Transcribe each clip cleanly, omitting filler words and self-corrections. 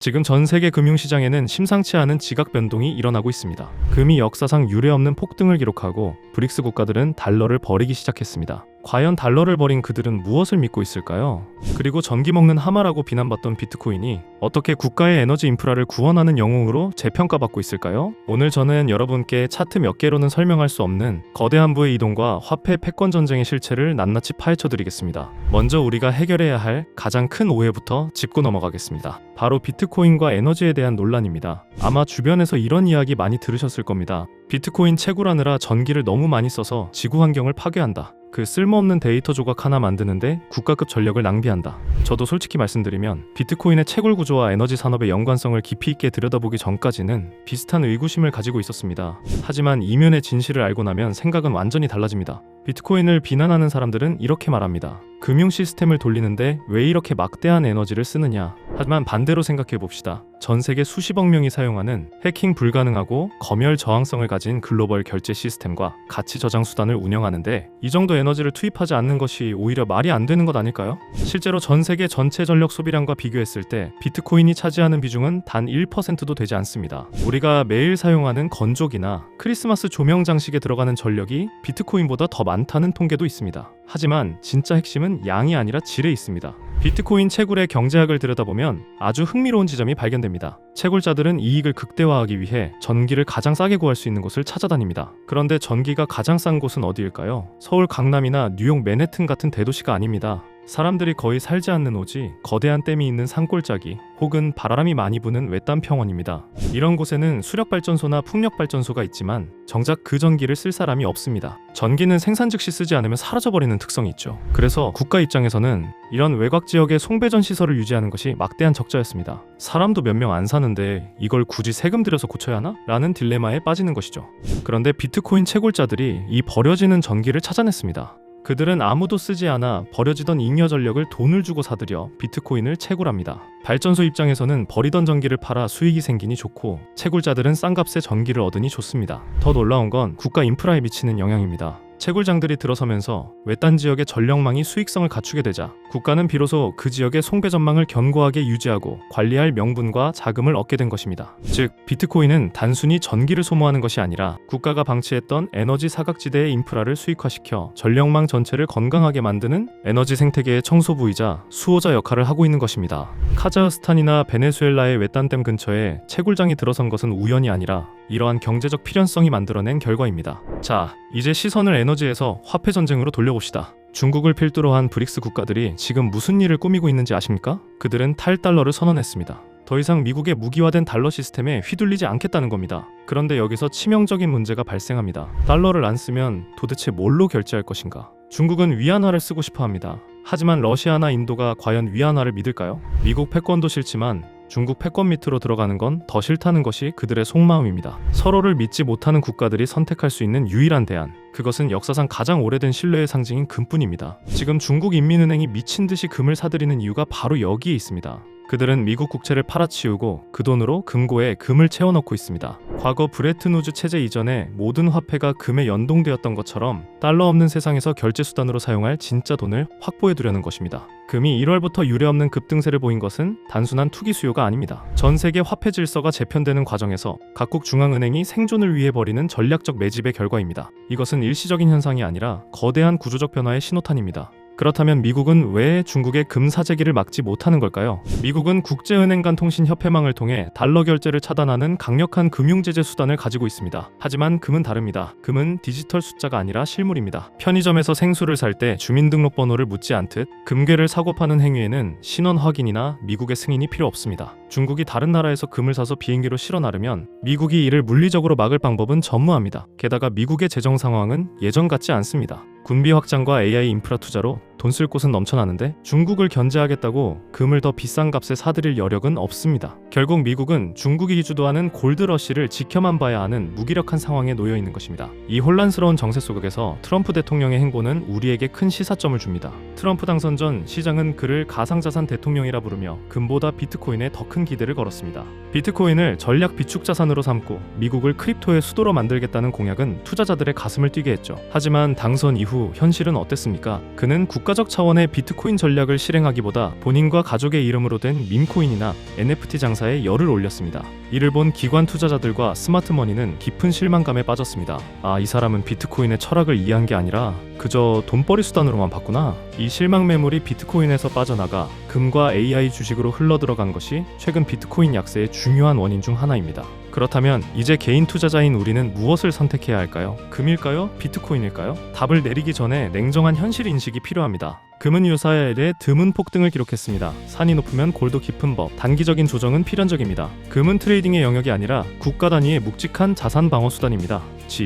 지금 전 세계 금융시장에는 심상치 않은 지각 변동이 일어나고 있습니다. 금이 역사상 유례없는 폭등을 기록하고 브릭스 국가들은 달러를 버리기 시작했습니다. 과연 달러를 버린 그들은 무엇을 믿고 있을까요? 그리고 전기 먹는 하마라고 비난받던 비트코인이 어떻게 국가의 에너지 인프라를 구원하는 영웅으로 재평가받고 있을까요? 오늘 저는 여러분께 차트 몇 개로는 설명할 수 없는 거대한 부의 이동과 화폐 패권 전쟁의 실체를 낱낱이 파헤쳐 드리겠습니다. 먼저 우리가 해결해야 할 가장 큰 오해부터 짚고 넘어가겠습니다. 바로 비트코인과 에너지에 대한 논란입니다. 아마 주변에서 이런 이야기 많이 들으셨을 겁니다. 비트코인 채굴하느라 전기를 너무 많이 써서 지구 환경을 파괴한다. 그 쓸모없는 데이터 조각 하나 만드는데 국가급 전력을 낭비한다. 저도 솔직히 말씀드리면 비트코인의 채굴 구조와 에너지 산업의 연관성을 깊이 있게 들여다보기 전까지는 비슷한 의구심을 가지고 있었습니다. 하지만 이면의 진실을 알고 나면 생각은 완전히 달라집니다. 비트코인을 비난하는 사람들은 이렇게 말합니다. 금융 시스템을 돌리는데 왜 이렇게 막대한 에너지를 쓰느냐. 하지만 반대로 생각해 봅시다. 전 세계 수십억 명이 사용하는 해킹 불가능하고 검열 저항성을 가진 글로벌 결제 시스템과 가치 저장 수단을 운영하는데 이 정도 에너지를 투입하지 않는 것이 오히려 말이 안 되는 것 아닐까요? 실제로 전 세계 전체 전력 소비량과 비교했을 때 비트코인이 차지하는 비중은 단 1%도 되지 않습니다. 우리가 매일 사용하는 건조기나 크리스마스 조명 장식에 들어가는 전력이 비트코인보다 더 많다는 통계도 있습니다. 하지만 진짜 핵심은 양이 아니라 질에 있습니다. 비트코인 채굴의 경제학을 들여다보면 아주 흥미로운 지점이 발견됩니다. 채굴자들은 이익을 극대화하기 위해 전기를 가장 싸게 구할 수 있는 곳을 찾아다닙니다. 그런데 전기가 가장 싼 곳은 어디일까요? 서울 강남이나 뉴욕 맨해튼 같은 대도시가 아닙니다. 사람들이 거의 살지 않는 오지 거대한 댐이 있는 산골짜기 혹은 바람이 많이 부는 외딴 평원입니다. 이런 곳에는 수력발전소나 풍력발전소가 있지만 정작 그 전기를 쓸 사람이 없습니다. 전기는 생산 즉시 쓰지 않으면 사라져버리는 특성이 있죠. 그래서 국가 입장에서는 이런 외곽 지역의 송배전 시설을 유지하는 것이 막대한 적자였습니다. 사람도 몇 명 안 사는데 이걸 굳이 세금 들여서 고쳐야 하나? 라는 딜레마에 빠지는 것이죠. 그런데 비트코인 채굴자들이 이 버려지는 전기를 찾아냈습니다. 그들은 아무도 쓰지 않아 버려지던 잉여 전력을 돈을 주고 사들여 비트코인을 채굴합니다. 발전소 입장에서는 버리던 전기를 팔아 수익이 생기니 좋고 채굴자들은 싼 값에 전기를 얻으니 좋습니다. 더 놀라운 건 국가 인프라에 미치는 영향입니다. 채굴장들이 들어서면서 외딴 지역의 전력망이 수익성을 갖추게 되자 국가는 비로소 그 지역의 송배전망을 견고하게 유지하고 관리할 명분과 자금을 얻게 된 것입니다. 즉 비트코인은 단순히 전기를 소모하는 것이 아니라 국가가 방치했던 에너지 사각지대의 인프라를 수익화시켜 전력망 전체를 건강하게 만드는 에너지 생태계의 청소부이자 수호자 역할을 하고 있는 것입니다. 카자흐스탄이나 베네수엘라의 외딴댐 근처에 채굴장이 들어선 것은 우연이 아니라 이러한 경제적 필연성이 만들어낸 결과입니다. 자, 이제 시선을 에너지에서 화폐 전쟁으로 돌려봅시다. 중국을 필두로 한 브릭스 국가들이 지금 무슨 일을 꾸미고 있는지 아십니까? 그들은 탈달러를 선언했습니다. 더 이상 미국의 무기화된 달러 시스템에 휘둘리지 않겠다는 겁니다. 그런데 여기서 치명적인 문제가 발생합니다. 달러를 안 쓰면 도대체 뭘로 결제할 것인가? 중국은 위안화를 쓰고 싶어 합니다. 하지만 러시아나 인도가 과연 위안화를 믿을까요? 미국 패권도 싫지만 중국 패권 밑으로 들어가는 건 더 싫다는 것이 그들의 속마음입니다. 서로를 믿지 못하는 국가들이 선택할 수 있는 유일한 대안, 그것은 역사상 가장 오래된 신뢰의 상징인 금뿐입니다. 지금 중국 인민은행이 미친 듯이 금을 사들이는 이유가 바로 여기에 있습니다. 그들은 미국 국채를 팔아치우고 그 돈으로 금고에 금을 채워넣고 있습니다. 과거 브레튼 우즈 체제 이전에 모든 화폐가 금에 연동되었던 것처럼 달러 없는 세상에서 결제 수단으로 사용할 진짜 돈을 확보해두려는 것입니다. 금이 1월부터 유례없는 급등세를 보인 것은 단순한 투기 수요가 아닙니다. 전 세계 화폐 질서가 재편되는 과정에서 각국 중앙은행이 생존을 위해 벌이는 전략적 매집의 결과입니다. 이것은 일시적인 현상이 아니라 거대한 구조적 변화의 신호탄입니다. 그렇다면 미국은 왜 중국의 금 사재기를 막지 못하는 걸까요? 미국은 국제은행 간 통신 협회망을 통해 달러 결제를 차단하는 강력한 금융제재 수단을 가지고 있습니다. 하지만 금은 다릅니다. 금은 디지털 숫자가 아니라 실물입니다. 편의점에서 생수를 살 때 주민등록번호를 묻지 않듯 금괴를 사고 파는 행위에는 신원 확인이나 미국의 승인이 필요 없습니다. 중국이 다른 나라에서 금을 사서 비행기로 실어 나르면 미국이 이를 물리적으로 막을 방법은 전무합니다. 게다가 미국의 재정 상황은 예전 같지 않습니다. 군비 확장과 AI 인프라 투자로 돈 쓸 곳은 넘쳐나는데 중국을 견제하겠다고 금을 더 비싼 값에 사들일 여력은 없습니다. 결국 미국은 중국이 주도하는 골드러시를 지켜만 봐야 하는 무기력한 상황에 놓여 있는 것입니다. 이 혼란스러운 정세 속에서 트럼프 대통령의 행보는 우리에게 큰 시사점을 줍니다. 트럼프 당선 전 시장은 그를 가상자산 대통령이라 부르며 금보다 비트코인에 더 큰 기대를 걸었습니다. 비트코인을 전략 비축 자산으로 삼고 미국을 크립토의 수도로 만들겠다는 공약은 투자자들의 가슴을 뛰게 했죠. 하지만 당선 이후 현실은 어땠습니까? 그는 국가 국가적 차원의 비트코인 전략을 실행하기보다 본인과 가족의 이름으로 된 밈코인이나 NFT 장사에 열을 올렸습니다. 이를 본 기관 투자자들과 스마트머니는 깊은 실망감에 빠졌습니다. 아, 이 사람은 비트코인의 철학을 이해한 게 아니라 그저 돈벌이 수단으로만 봤구나. 이 실망 매물이 비트코인에서 빠져나가 금과 AI 주식으로 흘러들어간 것이 최근 비트코인 약세의 중요한 원인 중 하나입니다. 그렇다면 이제 개인 투자자인 우리는 무엇을 선택해야 할까요? 금일까요? 비트코인일까요? 답을 내리기 전에 냉정한 현실 인식이 필요합니다. 금은 유사일에 드문 폭등을 기록했습니다. 산이 높으면 골도 깊은 법, 단기적인 조정은 필연적입니다. 금은 트레이딩의 영역이 아니라 국가 단위의 묵직한 자산 방어 수단입니다.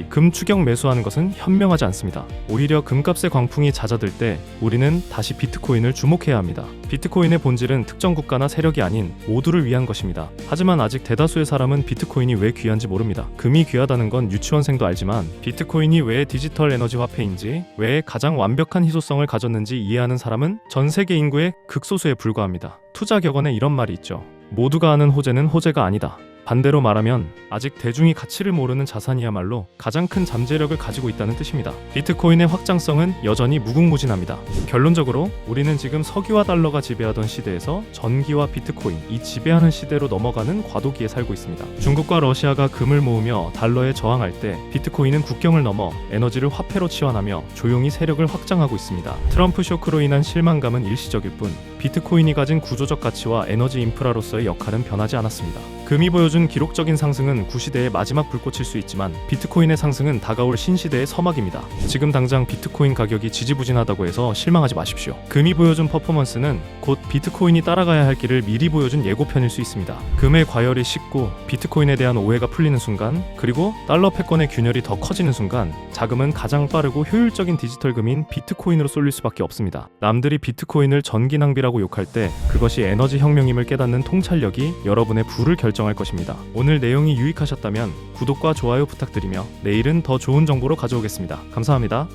금 추격 매수하는 것은 현명하지 않습니다. 오히려 금값의 광풍이 잦아들 때 우리는 다시 비트코인을 주목해야 합니다. 비트코인의 본질은 특정 국가나 세력이 아닌 모두를 위한 것입니다. 하지만 아직 대다수의 사람은 비트코인이 왜 귀한지 모릅니다. 금이 귀하다는 건 유치원생도 알지만 비트코인이 왜 디지털 에너지 화폐인지, 왜 가장 완벽한 희소성을 가졌는지 이해하는 사람은 전 세계 인구의 극소수에 불과합니다. 투자 격언에 이런 말이 있죠. 모두가 아는 호재는 호재가 아니다. 반대로 말하면 아직 대중이 가치를 모르는 자산이야말로 가장 큰 잠재력을 가지고 있다는 뜻입니다. 비트코인의 확장성은 여전히 무궁무진합니다. 결론적으로 우리는 지금 석유와 달러가 지배하던 시대에서 전기와 비트코인, 이 지배하는 시대로 넘어가는 과도기에 살고 있습니다. 중국과 러시아가 금을 모으며 달러에 저항할 때 비트코인은 국경을 넘어 에너지를 화폐로 치환하며 조용히 세력을 확장하고 있습니다. 트럼프 쇼크로 인한 실망감은 일시적일 뿐 비트코인이 가진 구조적 가치와 에너지 인프라로서의 역할은 변하지 않았습니다. 금이 보여준 기록적인 상승은 구시대의 마지막 불꽃일 수 있지만 비트코인의 상승은 다가올 신시대의 서막입니다. 지금 당장 비트코인 가격이 지지부진하다고 해서 실망하지 마십시오. 금이 보여준 퍼포먼스는 곧 비트코인이 따라가야 할 길을 미리 보여준 예고편일 수 있습니다. 금의 과열이 식고 비트코인에 대한 오해가 풀리는 순간, 그리고 달러 패권의 균열이 더 커지는 순간 자금은 가장 빠르고 효율적인 디지털 금인 비트코인으로 쏠릴 수밖에 없습니다. 남들이 비트코인을 전기 낭비라고 욕할 때 그것이 에너지 혁명임을 깨닫는 통찰력이 여러분의 부를 결정할 것입니다. 오늘 내용이 유익하셨다면 구독과 좋아요 부탁드리며 내일은 더 좋은 정보로 가져오겠습니다. 감사합니다.